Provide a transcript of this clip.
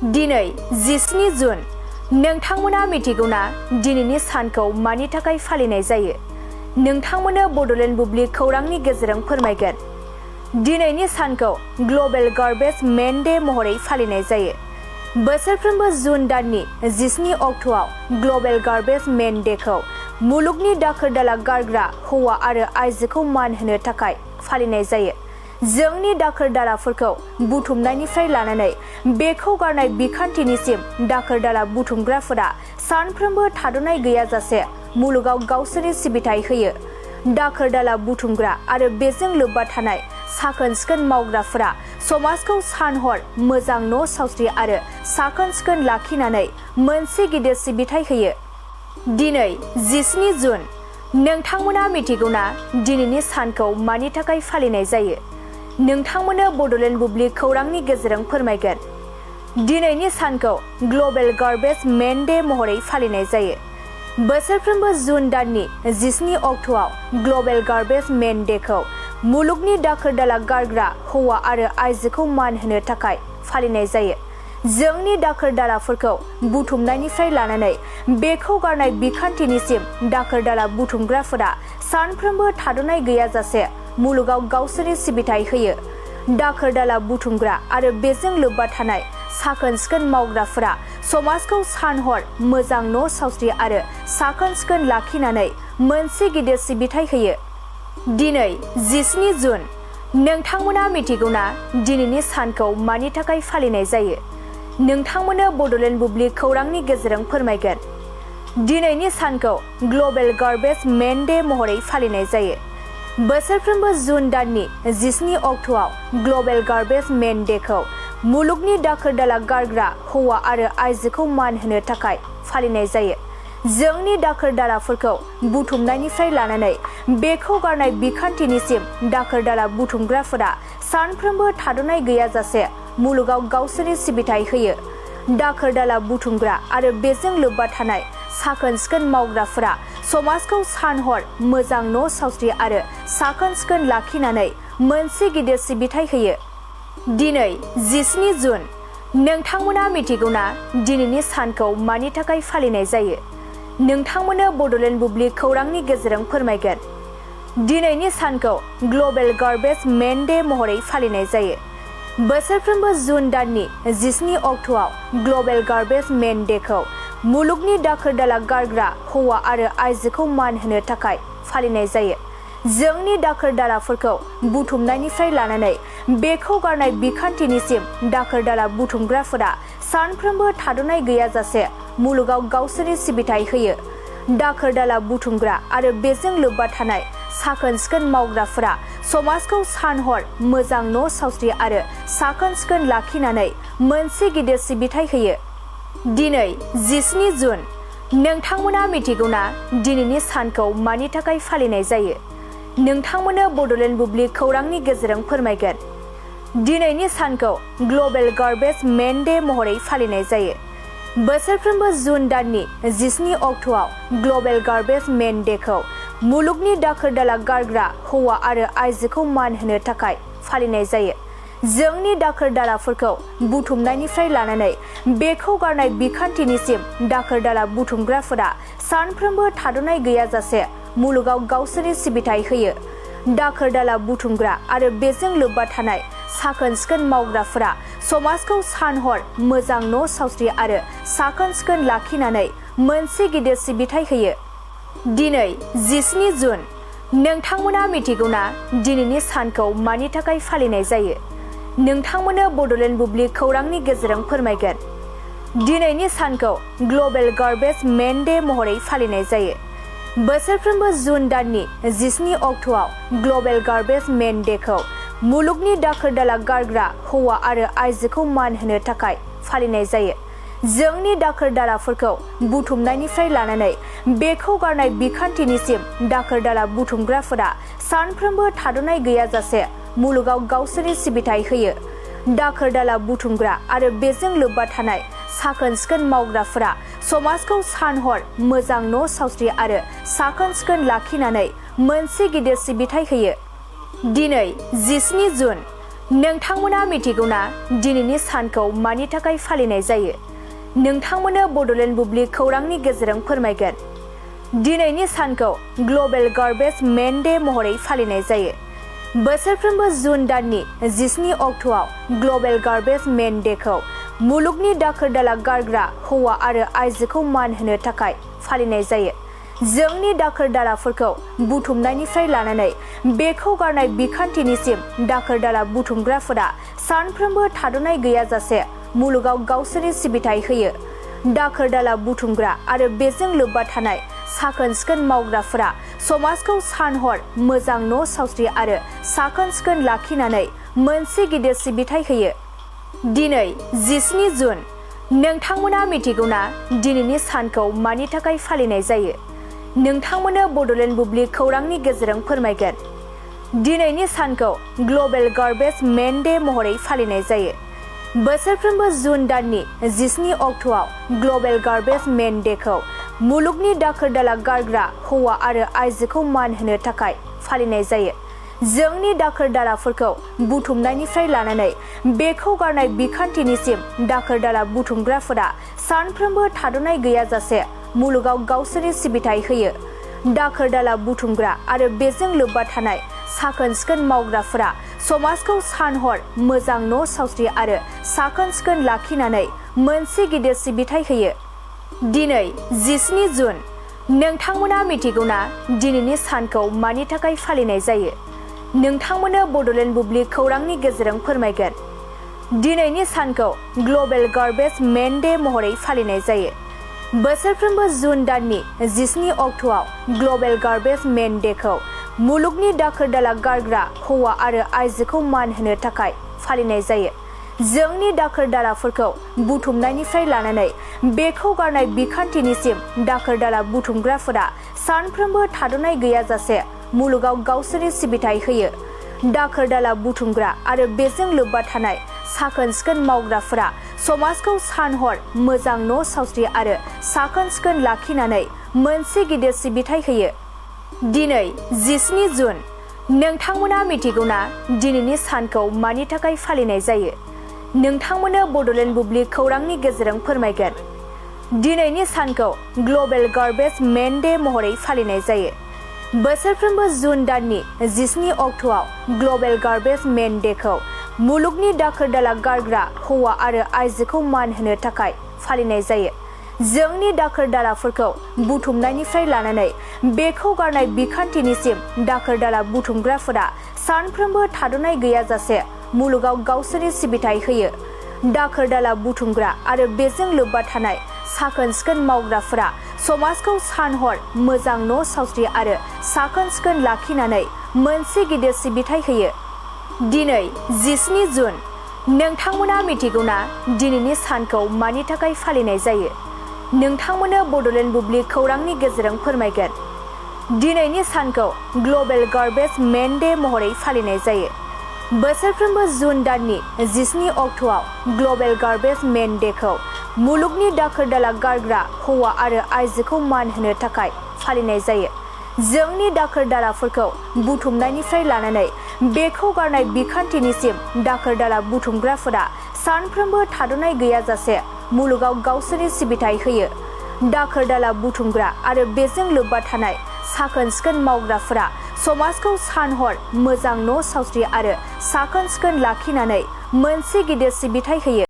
दिनै 17 जुन नोंथांमोना मिथिगौना दिनैनि सानखौ मानि थाखाय फालिनाय जायो? नोंथांमोननो बड'लेण्ड बुब्लि खौरांनि गेजेरजों फोरमायगोन। दिनैनि सानखौ ग्लबेल गार्बेज मेन डे महरै फालिनाय जायो। बोसोरफ्रोमबो जुन दाननि 17 अक्ट'आव ग्लबेल गार्बेज मेन डेखौ मुलुगनि दाखोर दाला गारग्रा हौवा आरो आइजोखौ मान होनो थाखाय फालिनाय जायो। जोंनि दाखोर दालाफोरखौ बुथुमनायनिफ्राय लानानै बेखौ गारनाय बिखान्थिनिसिम दाखोर दाला बुथुमग्राफोरा सानफ्रोमबो थाद'नाय गैयाजासे मुलुगाव गावसोरनि सिबिथाय होयो। दाखोर दाला बुथुमग्रा आरो बेजों लोब्बा थानाय साखोन सिखोन मावग्राफोरा समाजखौ सान-हर मोजां न' सावस्रि आरो साखोन सिखोन लाखिनानै मोनसे गिदिर सिबिथाय होयो। दिनै 17 जुन नोंथांमोना मिथिगौना दिनैनि सानखौ मानि थाखाय फालिनाय जायो? नोंथांमोननो बड'लेण्ड बुब्लि खौरांनि गेजेरजों फोरमायगोन। दिनैनि सानखौ ग्लबेल गार्बेज मेन डे महरै फालिनाय जायो। बोसोरफ्रोमबो जुन दाननि 17 अक्ट'आव ग्लबेल गार्बेज मेन डेखौ मुलुगनि दाखोर दाला गारग्रा हौवा आरो आइजोखौ मान होनो थाखाय फालिनाय जायो। जोंनि दाखोर दालाफोरखौ बुथुमनायनिफ्राय लानानै बेखौ गारनाय बिखान्थिनिसिम दाखोर दाला बुथुमग्राफोरा सानफ्रोमबो थाद'नाय गैयाजासे मुलुगाव गावसोरनि सिबिथाय होयो। दाखोर दाला बुथुमग्रा आरो बेजों लोब्बा थानाय साखोन सिखोन मावग्राफोरा समाजखौ सान-हर मोजां न' सावस्रि आरो साखोन सिखोन लाखिनानै मोनसे गिदिर सिबिथाय होयो। दिनै 17 जुन नोंथांमोना मिथिगौना दिनैनि सानखौ मानि थाखाय फालिनाय जायो? नोंथांमोननो बड'लेण्ड बुब्लि खौरांनि गेजेरजों फोरमायगोन। दिनैनि सानखौ ग्लबेल गार्बेज मेन डे महरै फालिनाय जायो। बोसोरफ्रोमबो जुन दाननि 17 अक्ट'आव ग्लबेल गार्बेज मेन डेखौ मुलुगनि दाखोर दाला गारग्रा हौवा आरो आइजोखौ मान होनो थाखाय फालिनाय जायो। जोंनि दाखोर दालाफोरखौ बुथुमनायनिफ्राय लानानै बेखौ गारनाय बिखान्थिनिसिम दाखोर दाला बुथुमग्राफोरा सानफ्रोमबो थाद'नाय गैयाजासे मुलुगाव गावसोरनि सिबिथाय होयो। दाखोर दाला बुथुमग्रा आरो बेजों लोब्बा थानाय साखोन सिखोन मावग्राफोरा समाजखौ सान-हर मोजां न' सावस्रि आरो साखोन सिखोन लाखिनानै मोनसे गिदिर सिबिथाय होयो। दिनै 17 जुन नोंथांमोना मिथिगौना दिनैनि सानखौ मानि थाखाय फालिनाय जायो? नोंथांमोननो बड'लेण्ड बुब्लि खौरांनि गेजेरजों फोरमायगोन। दिनैनि सानखौ ग्लबेल गार्बेज मेन डे महरै फालिनाय जायो। बोसोरफ्रोमबो जुन दाननि 17 अक्ट'आव ग्लबेल गार्बेज मेन डेखौ मुलुगनि दाखोर दाला गारग्रा हौवा आरो आइजोखौ मान होनो थाखाय फालिनाय जायो। जोंनि दाखोर दालाफोरखौ बुथुमनायनिफ्राय लानानै बेखौ गारनाय बिखान्थिनिसिम दाखोर दाला बुथुमग्राफोरा सानफ्रोमबो थाद'नाय गैयाजासे मुलुगाव गावसोरनि सिबिथाय होयो। दाखोर दाला बुथुमग्रा आरो बेजों लोब्बा थानाय साखोन सिखोन मावग्राफोरा समाजखौ सान-हर मोजां न' सावस्रि आरो साखोन सिखोन लाखिनानै मोनसे गिदिर सिबिथाय होयो। दिनै 17 जुन नोंथांमोना मिथिगौना दिनैनि सानखौ मानि थाखाय फालिनाय जायो? नोंथांमोननो बड'लेण्ड बुब्लि खौरांनि गेजेरजों फोरमायगोन। दिनैनि सानखौ ग्लबेल गार्बेज मेन डे महरै फालिनाय जायो। बोसोरफ्रोमबो जुन दाननि 17 अक्ट'आव ग्लबेल गार्बेज मेन डेखौ मुलुगनि दाखोर दाला गारग्रा हौवा आरो आइजोखौ मान होनो थाखाय फालिनाय जायो। जोंनि दाखोर दालाफोरखौ बुथुमनायनिफ्राय लानानै बेखौ गारनाय बिखान्थिनिसिम दाखोर दाला बुथुमग्राफोरा सानफ्रोमबो थाद'नाय गैयाजासे मुलुगाव गावसोरनि सिबिथाय होयो। दाखोर दाला बुथुमग्रा आरो बेजों लोब्बा थानाय साखोन सिखोन मावग्राफोरा समाजखौ सान-हर मोजां न' सावस्रि आरो साखोन सिखोन लाखिनानै मोनसे गिदिर सिबिथाय होयो। दिनै 17 जुन नोंथांमोना मिथिगौना दिनैनि सानखौ मानि थाखाय फालिनाय जायो? नोंथांमोननो बड'लेण्ड बुब्लि खौरांनि गेजेरजों फोरमायगोन। दिनैनि सानखौ ग्लबेल गार्बेज मेन डे महरै फालिनाय जायो। बोसोरफ्रोमबो जुन दाननि 17 अक्ट'आव ग्लबेल गार्बेज मेन डेखौ मुलुगनि दाखोर दाला गारग्रा हौवा आरो आइजोखौ मान होनो थाखाय फालिनाय जायो। जोंनि दाखोर दालाफोरखौ बुथुमनायनिफ्राय लानानै बेखौ गारनाय बिखान्थिनिसिम दाखोर दाला बुथुमग्राफोरा सानफ्रोमबो थाद'नाय गैयाजासे मुलुगाव गावसोरनि सिबिथाय होयो। दाखोर दाला बुथुमग्रा आरो बेजों लोब्बा थानाय साखोन सिखोन मावग्राफोरा समाजखौ सान-हर मोजां न' सावस्रि आरो साखोन सिखोन लाखिनानै मोनसे गिदिर सिबिथाय होयो। दिनै 17 जुन नोंथांमोना मिथिगौना दिनैनि सानखौ मानि थाखाय फालिनाय जायो? नोंथांमोननो बड'लेण्ड बुब्लि खौरांनि गेजेरजों फोरमायगोन। दिनैनि सानखौ ग्लबेल गार्बेज मेन डे महरै फालिनाय जायो। बोसोरफ्रोमबो जुन दाननि 17 अक्ट'आव ग्लबेल गार्बेज मेन डेखौ मुलुगनि दाखोर दाला गारग्रा हौवा आरो आइजोखौ मान होनो थाखाय फालिनाय जायो। जोंनि दाखोर दालाफोरखौ बुथुमनायनिफ्राय लानानै बेखौ गारनाय बिखान्थिनिसिम दाखोर दाला बुथुमग्राफोरा सानफ्रोमबो थाद'नाय गैयाजासे मुलुगाव गावसोरनि सिबिथाय होयो। दाखोर दाला बुथुमग्रा आरो बेजों लोब्बा थानाय साखोन सिखोन मावग्राफोरा समाजखौ सान-हर मोजां न' सावस्रि आरो साखोन सिखोन लाखिनानै मोनसे गिदिर सिबिथाय होयो। दिनै 17 जुन। नोंथांमोना मिथिगौना दिनैनि सानखौ मानि थाखाय फालिनाय जायो? नोंथांमोननो बड'लेण्ड बुब्लि खौरांनि गेजेरजों फोरमायगोन। दिनैनि सानखौ ग्लबेल गार्बेज मेन डे महरै फालिनाय जायो। बोसोरफ्रोमबो जुन दाननि 17 अक्ट'आव ग्लबेल गार्बेज मेन डेखौ मुलुगनि दाखोर दाला गारग्रा हौवा आरो आइजोखौ मान होनो थाखाय फालिनाय जायो। जोंनि दाखोर दालाफोरखौ बुथुमनायनिफ्राय लानानै बेखौ गारनाय बिखान्थिनिसिम दाखोर दाला बुथुमग्राफोरा सानफ्रोमबो थाद'नाय गैयाजासे मुलुगाव गावसोरनि सिबिथाय होयो। दाखोर दाला बुथुमग्रा आरो बेजों लोब्बा थानाय साखोन सिखोन मावग्राफोरा समाजखौ सान-हर मोजां न' सावस्रि आरो साखोन सिखोन लाखिनानै मोनसे गिदिर सिबिथाय होयो। दिनै 17 जुन। नोंथांमोना मिथिगौना दिनैनि सानखौ मानि थाखाय फालिनाय जायो? नोंथांमोननो बड'लेण्ड बुब्लि खौरांनि गेजेरजों फोरमायगोन। दिनैनि सानखौ ग्लबेल गार्बेज मेन डे महरै फालिनाय जायो। बोसोरफ्रोमबो जुन दाननि 17 अक्ट'आव ग्लबेल गार्बेज मेन डेखौ मुलुगनि दाखोर दाला गारग्रा हौवा आरो आइजोखौ मान होनो थाखाय फालिनाय जायो। जोंनि दाखोर दालाफोरखौ बुथुमनायनिफ्राय लानानै बेखौ गारनाय बिखान्थिनिसिम दाखोर दाला बुथुमग्राफोरा सानफ्रोमबो थाद'नाय गैयाजासे मुलुगाव गावसोरनि सिबिथाय होयो। दाखोर दाला बुथुमग्रा आरो बेजों लोब्बा थानाय साखोन सिखोन मावग्राफोरा समाजखौ सान-हर मोजां न' सावस्रि आरो साखोन सिखोन लाखिनानै मोनसे गिदिर सिबिथाय होयो। दिनै 17 जुन। नोंथांमोना मिथिगौना दिनैनि सानखौ मानि थाखाय फालिनाय जायो? नोंथांमोननो बड'लेण्ड बुब्लि खौरांनि गेजेरजों फोरमायगोन। दिनैनि सानखौ ग्लबेल गार्बेज मेन डे महरै फालिनाय जायो। बोसोरफ्रोमबो जुन दाननि 17 अक्ट'आव ग्लबेल गार्बेज मेन डेखौ मुलुगनि दाखोर दाला गारग्रा हौवा आरो आइजोखौ मान होनो थाखाय फालिनाय जायो। जोंनि दाखोर दालाफोरखौ बुथुमनायनिफ्राय लानानै बेखौ गारनाय बिखान्थिनिसिम दाखोर दाला बुथुमग्राफोरा सानफ्रोमबो थाद'नाय गैयाजासे मुलुगाव गावसोरनि सिबिथाय होयो। दाखोर दाला बुथुमग्रा आरो बेजों लोब्बा थानाय साखोन सिखोन मावग्राफोरा समाजखौ सान-हर मोजां न' सावस्रि आरो साखोन सिखोन लाखिनानै मोनसे गिदिर सिबिथाय होयो। दिनै 17 जुन। नोंथांमोना मिथिगौना दिनैनि सानखौ मानि थाखाय फालिनाय जायो? नोंथांमोननो बड'लेण्ड बुब्लि खौरांनि गेजेरजों फोरमायगोन। दिनैनि सानखौ ग्लबेल गार्बेज मेन डे महरै फालिनाय जायो। बोसोरफ्रोमबो जुन दाननि 17 अक्ट'आव ग्लबेल गार्बेज मेन डेखौ मुलुगनि दाखोर दाला गारग्रा हौवा आरो आइजोखौ मान होनो थाखाय फालिनाय जायो। जोंनि दाखोर दालाफोरखौ बुथुमनायनिफ्राय लानानै बेखौ गारनाय बिखान्थिनिसिम दाखोर दाला बुथुमग्राफोरा सानफ्रोमबो थाद'नाय गैयाजासे मुलुगाव गावसोरनि सिबिथाय होयो। दाखोर दाला बुथुमग्रा आरो बेजों लोब्बा थानाय साखोन सिखोन मावग्राफोरा समाजखौ सान-हर मोजां न' सावस्रि आरो साखोन सिखोन लाखिनानै मोनसे गिदिर सिबिथाय होयो।